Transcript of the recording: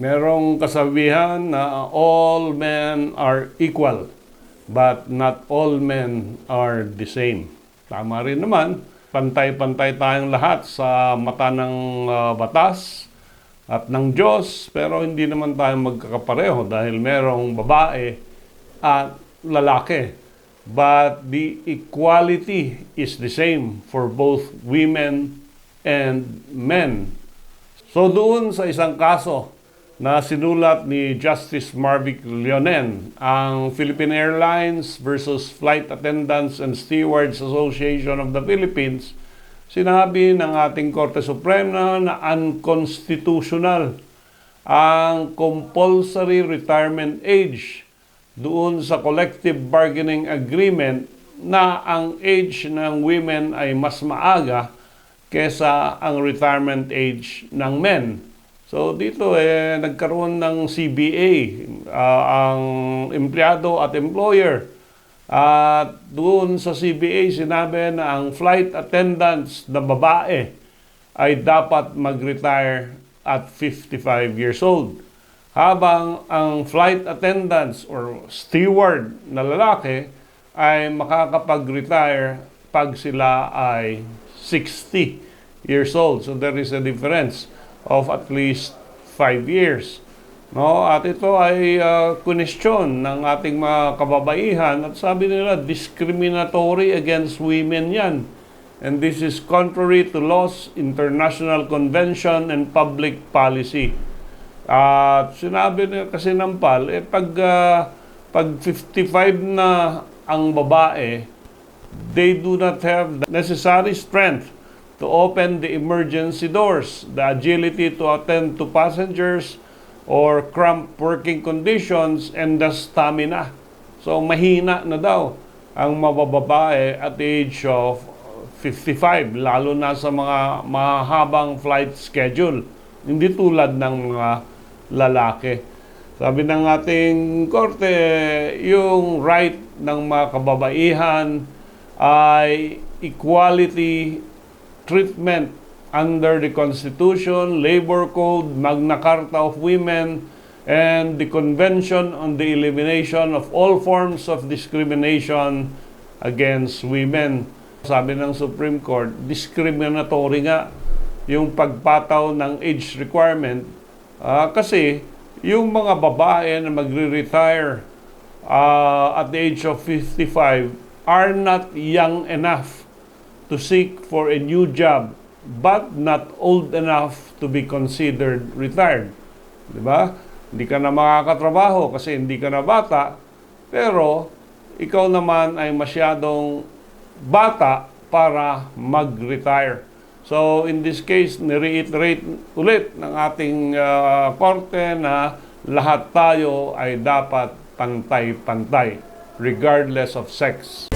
Merong kasabihan na all men are equal, but not all men are the same. Tama rin naman, pantay-pantay tayong lahat sa mata ng batas at ng Diyos, pero hindi naman tayo magkakapareho dahil merong babae at lalaki. But the equality is the same for both women and men. So doon sa isang kaso na sinulat ni Justice Marvic Leonen, ang Philippine Airlines versus Flight Attendants and Stewards Association of the Philippines, sinabi ng ating Korte Suprema na unconstitutional ang compulsory retirement age doon sa collective bargaining agreement na ang age ng women ay mas maaga kesa ang retirement age ng men. So dito nagkaroon ng CBA ang empleyado at employer. At doon sa CBA sinabi na ang flight attendants na babae ay dapat mag-retire at 55 years old. Habang ang flight attendants or steward na lalaki ay makakapag-retire pag sila ay 60 years old. So there is a difference of at least 5 years. No? At ito ay kunestyon ng ating mga kababaihan at sabi nila discriminatory against women yan. And this is contrary to laws, international convention, and public policy. At sinabi nila kasi ng PAL, pag 55 na ang babae, they do not have the necessary strength to open the emergency doors, the agility to attend to passengers, or cramped working conditions, and the stamina. So mahina na daw ang mabababae at the age of 55, lalo na sa mga mahabang flight schedule. Hindi tulad ng mga lalaki. Sabi ng ating korte, yung right ng mga kababaihan ay equality treatment under the Constitution, Labor Code, Magna Carta of Women, and the Convention on the Elimination of All Forms of Discrimination against Women. Sabi ng Supreme Court, discriminatory nga yung pagpataw ng age requirement kasi yung mga babae na magre-retire at the age of 55 are not young enough to seek for a new job but not old enough to be considered retired. Diba? Hindi ka na makakatrabaho kasi hindi ka na bata, pero ikaw naman ay masyadong bata para mag-retire. So in this case, nireiterate ulit ng ating korte na lahat tayo ay dapat pantay-pantay regardless of sex.